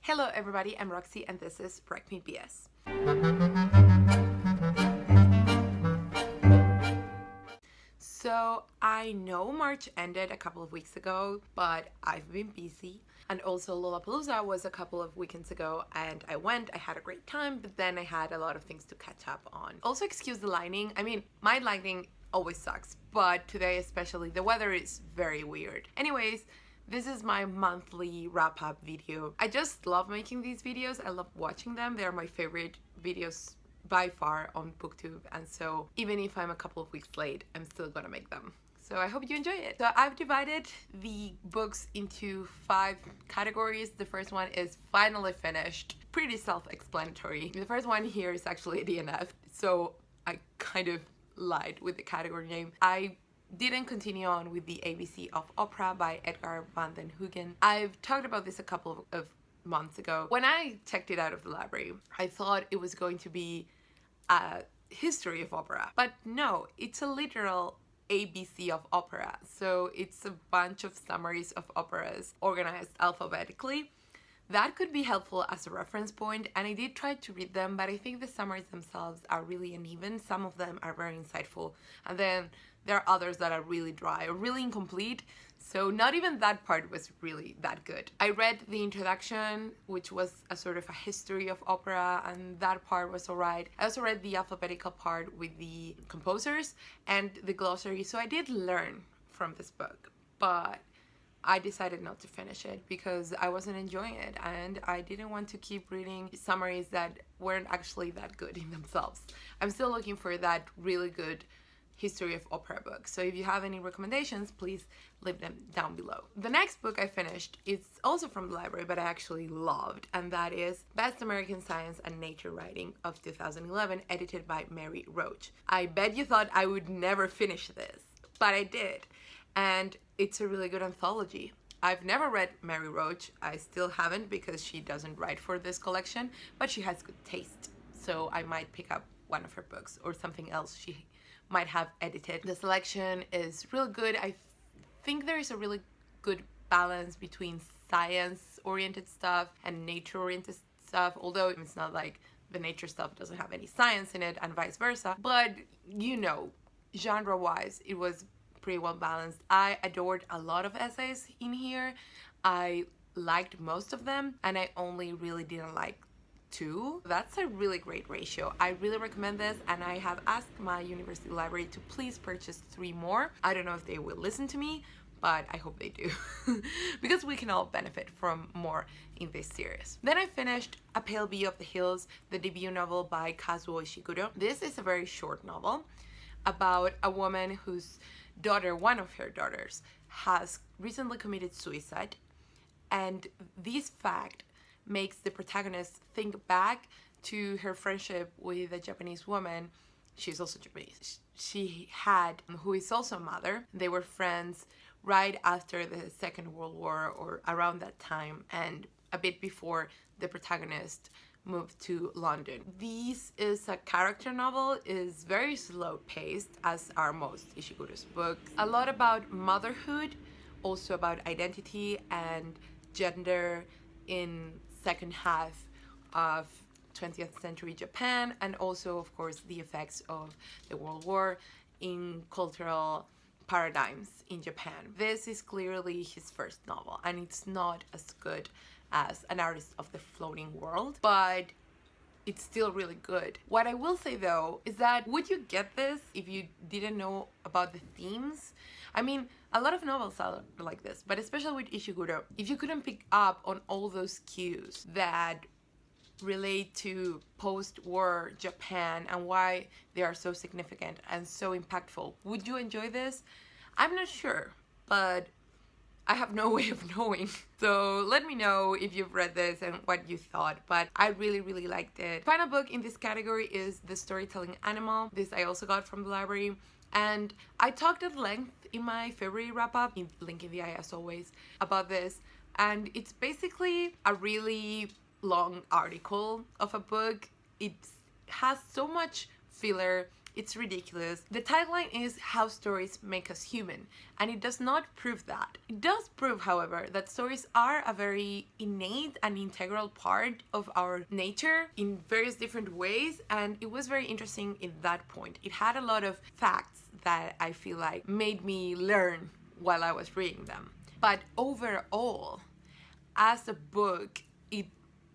Hello everybody, I'm Roxy and this is Wreck Me BS. So I know March ended a couple of weeks ago, but I've been busy. And also Lollapalooza was a couple of weekends ago and I went, I had a great time, but then I had a lot of things to catch up on. Also excuse the lighting, my lighting always sucks, but today especially the weather is very weird. Anyways, this is my monthly wrap-up video. I just love making these videos. I love watching them. They're my favorite videos by far on BookTube, and so even if I'm a couple of weeks late, I'm still gonna make them. So I hope you enjoy it. So I've divided the books into 5 categories. The first one is finally finished. Pretty self-explanatory. The first one here is actually a DNF, so I kind of lied with the category name. I didn't continue on with the ABC of Opera by Edgar van den Heugen. I've talked about this a couple of months ago. When I checked it out of the library, I thought it was going to be a history of opera, but no, it's a literal ABC of opera. So it's a bunch of summaries of operas organized alphabetically. That could be helpful as a reference point, and I did try to read them, but I think the summaries themselves are really uneven. Some of them are very insightful, and then there are others that are really dry or really incomplete, so not even that part was really that good. I read the introduction, which was a sort of a history of opera, and that part was alright. I also read the alphabetical part with the composers and the glossary, so I did learn from this book, but I decided not to finish it because I wasn't enjoying it and I didn't want to keep reading summaries that weren't actually that good in themselves. I'm still looking for that really good history of opera book. So if you have any recommendations, please leave them down below. The next book I finished is also from the library, but I actually loved, and that is Best American Science and Nature Writing of 2011, edited by Mary Roach. I bet you thought I would never finish this, but I did. And it's a really good anthology. I've never read Mary Roach. I still haven't because she doesn't write for this collection, but she has good taste. So I might pick up one of her books or something else she might have edited. The selection is real good. I think there is a really good balance between science-oriented stuff and nature-oriented stuff, although it's not like the nature stuff doesn't have any science in it and vice versa. But you know, genre-wise, it was pretty well balanced. I adored a lot of essays in here. I liked most of them, and I only really didn't like 2. That's a really great ratio. I really recommend this, and I have asked my university library to please purchase 3 more. I don't know if they will listen to me, but I hope they do because we can all benefit from more in this series. Then I finished A Pale Bee of the Hills, the debut novel by Kazuo Ishiguro. This is a very short novel about a woman whose daughter, one of her daughters, has recently committed suicide, and this fact makes the protagonist think back to her friendship with a Japanese woman. She's also Japanese. She had, who is also a mother. They were friends right after the Second World War or around that time, and a bit before the protagonist moved to London. This is a character novel, is very slow paced, as are most Ishiguro's books. A lot about motherhood, also about identity and gender in second half of 20th century Japan, and also of course the effects of the World War in cultural paradigms in Japan. This is clearly his first novel, and it's not as good as An Artist of the Floating World, but it's still really good. What I will say though is that would you get this if you didn't know about the themes? I mean, a lot of novels are like this, but especially with Ishiguro, if you couldn't pick up on all those cues that relate to post-war Japan and why they are so significant and so impactful, would you enjoy this? I'm not sure, but I have no way of knowing. So let me know if you've read this and what you thought, but I really liked it. Final book in this category is The Storytelling Animal. This I also got from the library, and I talked at length in my February wrap-up, link in the eye as always, about this, and it's basically a really long article of a book. It has so much filler It's ridiculous. The tagline is how stories make us human, and it does not prove that. It does prove, however, that stories are a very innate and integral part of our nature in various different ways, and it was very interesting in that point. It had a lot of facts that I feel like made me learn while I was reading them. But overall, as a book, it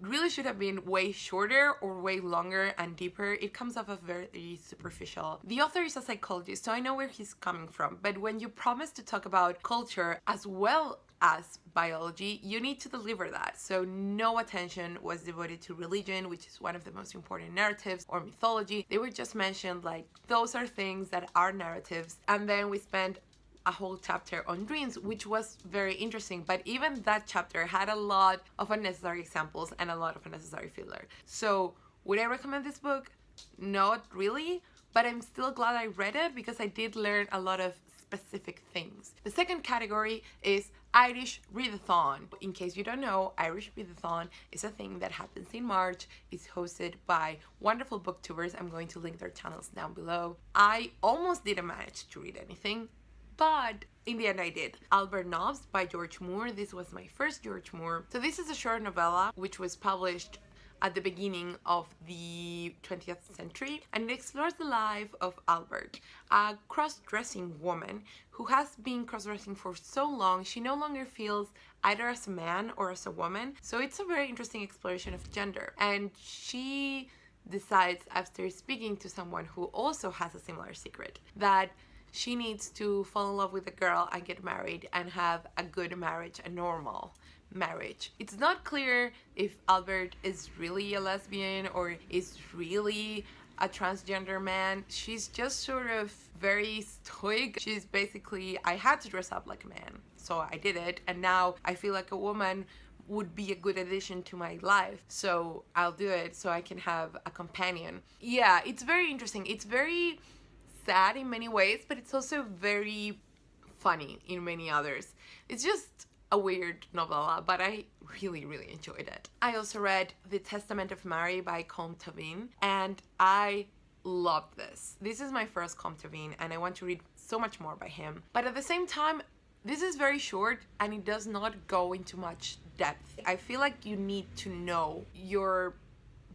really should have been way shorter or way longer and deeper. It comes off as very superficial. The author is a psychologist, so I know where he's coming from, but when you promise to talk about culture as well as biology, you need to deliver that. So no attention was devoted to religion, which is one of the most important narratives, or mythology. They were just mentioned like those are things that are narratives, and then we spent a whole chapter on dreams, which was very interesting, but even that chapter had a lot of unnecessary examples and a lot of unnecessary filler. So would I recommend this book? Not really, but I'm still glad I read it because I did learn a lot of specific things. The second category is Irish Readathon. In case you don't know, Irish Readathon is a thing that happens in March. It's hosted by wonderful booktubers. I'm going to link their channels down below. I almost didn't manage to read anything, but in the end I did. Albert Nobbs by George Moore. This was my first George Moore. So this is a short novella which was published at the beginning of the 20th century, and it explores the life of Albert, a cross-dressing woman who has been cross-dressing for so long she no longer feels either as a man or as a woman. So it's a very interesting exploration of gender, and she decides, after speaking to someone who also has a similar secret, that she needs to fall in love with a girl and get married and have a good marriage, a normal marriage. It's not clear if Albert is really a lesbian or is really a transgender man. She's just sort of very stoic. She's basically, I had to dress up like a man, so I did it, and now I feel like a woman would be a good addition to my life, so I'll do it so I can have a companion. Yeah, it's very interesting. It's very sad in many ways, but it's also very funny in many others. It's just a weird novella, but I really enjoyed it. I also read The Testament of Mary by Colm Tóibín, and I loved this. This is my first Colm Tóibín, and I want to read so much more by him. But at the same time, this is very short and it does not go into much depth. I feel like you need to know your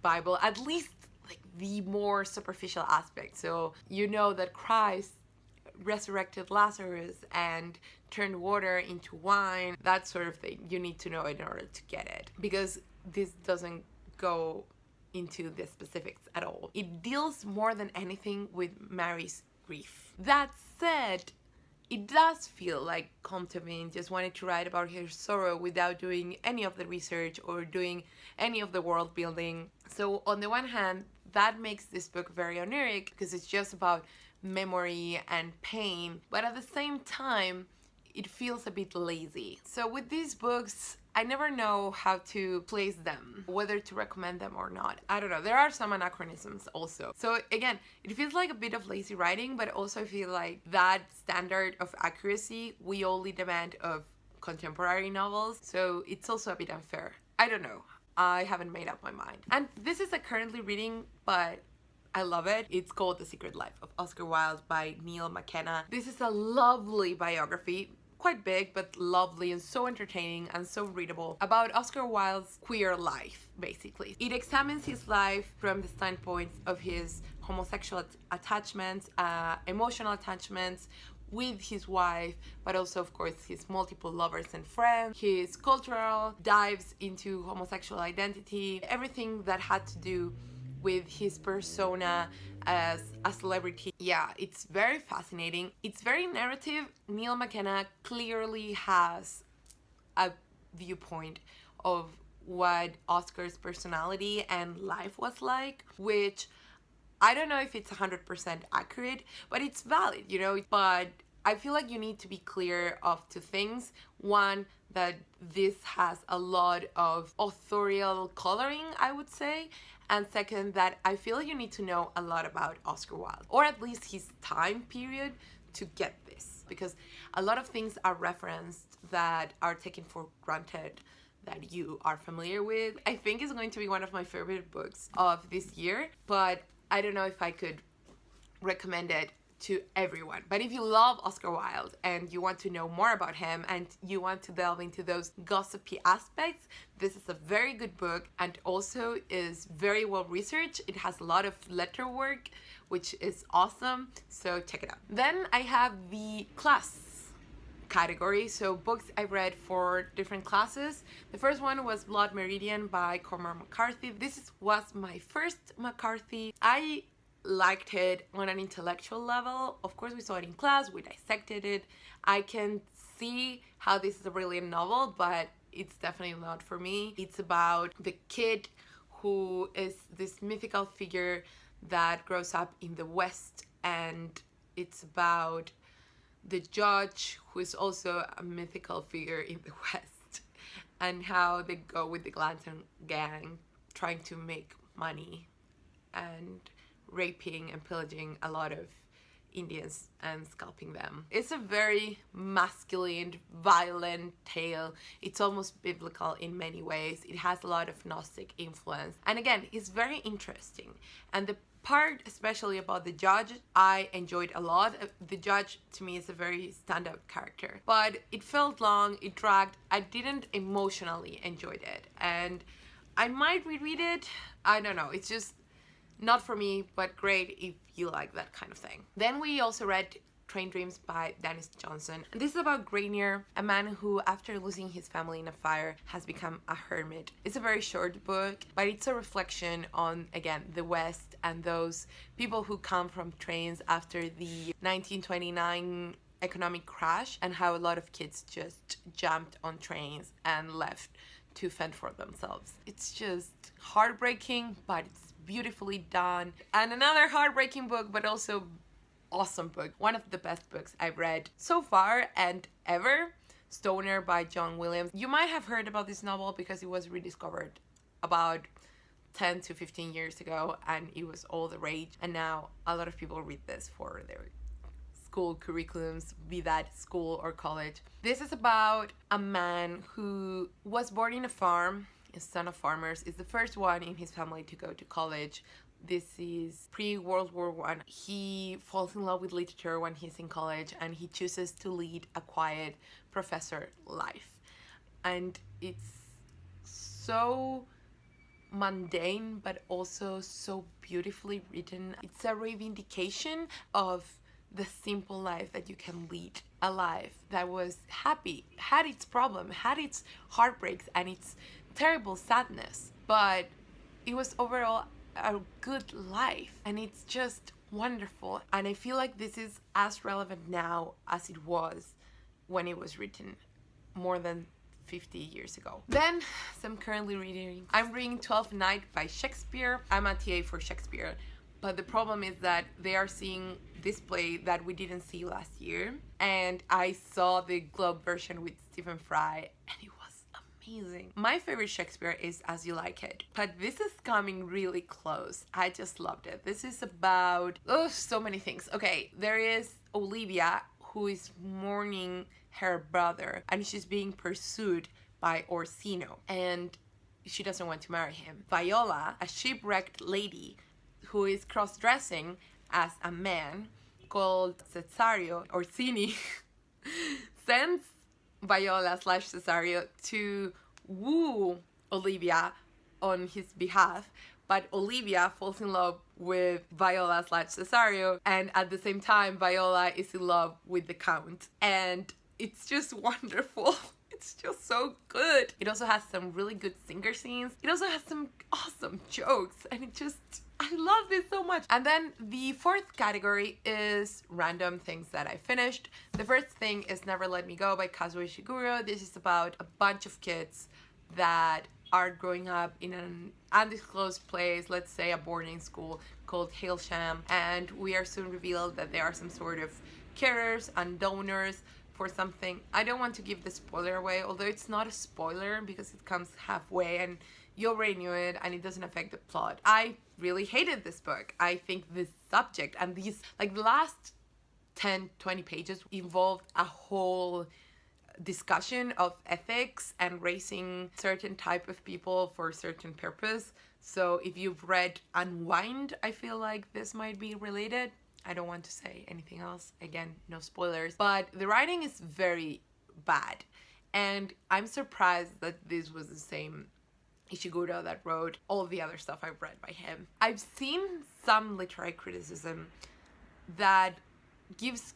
Bible, at least like the more superficial aspect. So you know that Christ resurrected Lazarus and turned water into wine, that sort of thing. You need to know it in order to get it, because this doesn't go into the specifics at all. It deals more than anything with Mary's grief. That said, it does feel like Colm Tóibín just wanted to write about her sorrow without doing any of the research or doing any of the world building. So on the one hand, that makes this book very oniric because it's just about memory and pain, but at the same time, it feels a bit lazy. So with these books, I never know how to place them, whether to recommend them or not. I don't know. There are some anachronisms also. So again, it feels like a bit of lazy writing, but also I feel like that standard of accuracy we only demand of contemporary novels. So it's also a bit unfair. I don't know. I haven't made up my mind. And this is a currently reading, but I love it. It's called The Secret Life of Oscar Wilde by Neil McKenna. This is a lovely biography, quite big but lovely and so entertaining and so readable, about Oscar Wilde's queer life, basically. It examines his life from the standpoint of his homosexual attachments, emotional attachments with his wife, but also of course his multiple lovers and friends, his cultural dives into homosexual identity, everything that had to do with his persona as a celebrity. Yeah, it's very fascinating. It's very narrative. Neil McKenna clearly has a viewpoint of what Oscar's personality and life was like, which I don't know if it's 100% accurate, but it's valid, you know. But I feel like you need to be clear of two things. One, that this has a lot of authorial coloring, I would say. And second, that I feel you need to know a lot about Oscar Wilde, or at least his time period, to get this. Because a lot of things are referenced that are taken for granted that you are familiar with. I think it's going to be one of my favorite books of this year, but I don't know if I could recommend it to everyone. But if you love Oscar Wilde and you want to know more about him and you want to delve into those gossipy aspects, this is a very good book, and also is very well researched. It has a lot of letter work, which is awesome, so check it out. Then I have the class category, so books I read for different classes. The first one was Blood Meridian by Cormac McCarthy. Was my first McCarthy. I liked it on an intellectual level. Of course, we saw it in class, we dissected it. I can see how this is a brilliant novel, but it's definitely not for me. It's about the kid who is this mythical figure that grows up in the West, and it's about the judge who is also a mythical figure in the West, and how they go with the Glanton gang trying to make money and raping and pillaging a lot of Indians and scalping them. It's a very masculine, violent tale. It's almost biblical in many ways. It has a lot of Gnostic influence. And again, it's very interesting. And the part especially about the judge, I enjoyed a lot. The judge to me is a very standout character. But it felt long, it dragged. I didn't emotionally enjoy it. And I might reread it. I don't know. It's just not for me, but great if you like that kind of thing. Then we also read Train Dreams by Dennis Johnson. And this is about Grainier, a man who, after losing his family in a fire, has become a hermit. It's a very short book, but it's a reflection on, again, the West and those people who come from trains after the 1929 economic crash, and how a lot of kids just jumped on trains and left to fend for themselves. It's just heartbreaking, but it's beautifully done. And another heartbreaking book, but also awesome book. One of the best books I've read so far and ever, Stoner by John Williams. You might have heard about this novel because it was rediscovered about 10 to 15 years ago, and it was all the rage, and now a lot of people read this for their school curriculums, be that school or college. This is about a man who was born in a farm, a son of farmers, is the first one in his family to go to college. This is pre-World War I. He falls in love with literature when he's in college, and he chooses to lead a quiet professor life. And it's so mundane, but also so beautifully written. It's a reivindication of the simple life that you can lead. A life that was happy, had its problem, had its heartbreaks and its terrible sadness, but it was overall a good life, and it's just wonderful. And I feel like this is as relevant now as it was when it was written more than 50 years ago. Then, some currently reading. I'm reading 12th Night by Shakespeare. I'm a TA for Shakespeare, but the problem is that they are seeing this play that we didn't see last year, and I saw the Globe version with Stephen Fry, and it was amazing. My favorite Shakespeare is As You Like It, but this is coming really close. I just loved it. This is about so many things. Okay, there is Olivia, who is mourning her brother, and she's being pursued by Orsino, and she doesn't want to marry him. Viola, a shipwrecked lady who is cross-dressing as a man called Cesario Orsini, sends Viola / Cesario to woo Olivia on his behalf, but Olivia falls in love with Viola / Cesario, and at the same time Viola is in love with the Count, and it's just wonderful. It's just so good. It also has some really good singer scenes. It also has some awesome jokes, and I love this so much. And then the fourth category is random things that I finished. The first thing is Never Let Me Go by Kazuo Ishiguro. This is about a bunch of kids that are growing up in an undisclosed place, let's say a boarding school called Hailsham, and we are soon revealed that there are some sort of carers and donors for something. I don't want to give the spoiler away, although it's not a spoiler because it comes halfway and you already knew it and it doesn't affect the plot. I really hated this book. I think this subject and these, like the last 10-20 pages involved a whole discussion of ethics and raising certain type of people for a certain purpose. So if you've read Unwind, I feel like this might be related. I don't want to say anything else. Again, no spoilers. But the writing is very bad. And I'm surprised that this was the same Ishiguro that wrote all the other stuff I've read by him. I've seen some literary criticism that gives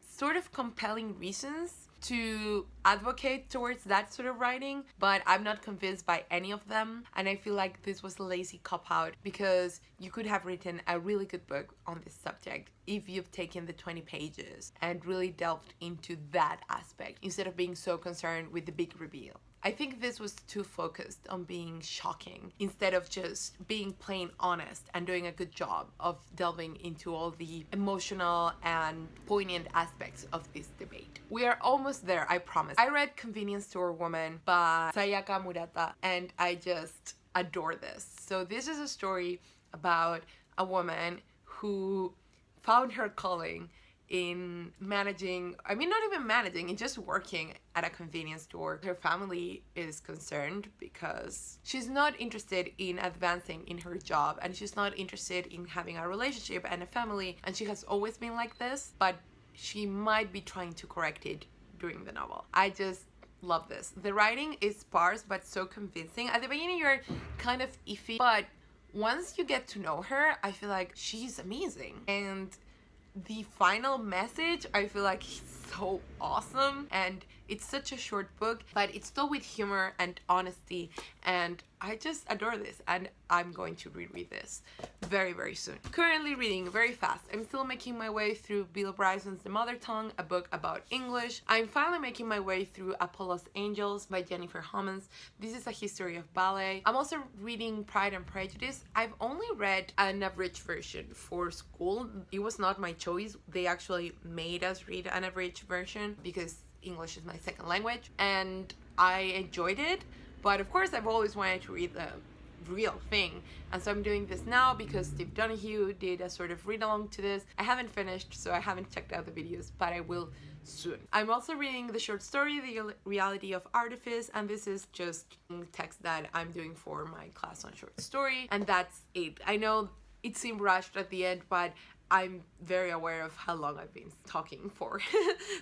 sort of compelling reasons to advocate towards that sort of writing, but I'm not convinced by any of them, and I feel like this was a lazy cop-out because you could have written a really good book on this subject if you've taken the 20 pages and really delved into that aspect instead of being so concerned with the big reveal. I think this was too focused on being shocking instead of just being plain honest and doing a good job of delving into all the emotional and poignant aspects of this debate. We are almost there, I promise. I read Convenience Store Woman by Sayaka Murata, and I just adore this. So this is a story about a woman who found her calling in managing, I mean, not even managing, in just working at a convenience store. Her family is concerned because she's not interested in advancing in her job, and she's not interested in having a relationship and a family, and she has always been like this, but she might be trying to correct it during the novel. I just love this. The writing is sparse but so convincing. At the beginning you're kind of iffy, but once you get to know her, I feel like she's amazing. And the final message, I feel like is so awesome, and it's such a short book, but it's still with humor and honesty, and I just adore this, and I'm going to reread this very, very soon. Currently reading very fast. I'm still making my way through Bill Bryson's The Mother Tongue, a book about English. I'm finally making my way through Apollo's Angels by Jennifer Homans. This is a history of ballet. I'm also reading Pride and Prejudice. I've only read an abridged version for school. It was not my choice. They actually made us read an abridged version because English is my second language, and I enjoyed it. But of course, I've always wanted to read the real thing, and so I'm doing this now because Steve Donahue did a sort of read-along to this. I haven't finished, so I haven't checked out the videos, but I will soon. I'm also reading the short story, The Reality of Artifice, and this is just text that I'm doing for my class on short story, and that's it. I know it seemed rushed at the end, but I'm very aware of how long I've been talking for.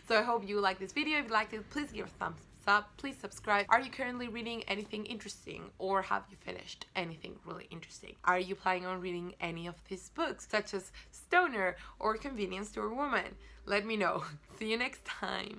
So I hope you like this video. If you liked it, please give a thumbs up. Please subscribe. Are you currently reading anything interesting, or have you finished anything really interesting? Are you planning on reading any of these books, such as Stoner or Convenience Store Woman? Let me know. See you next time.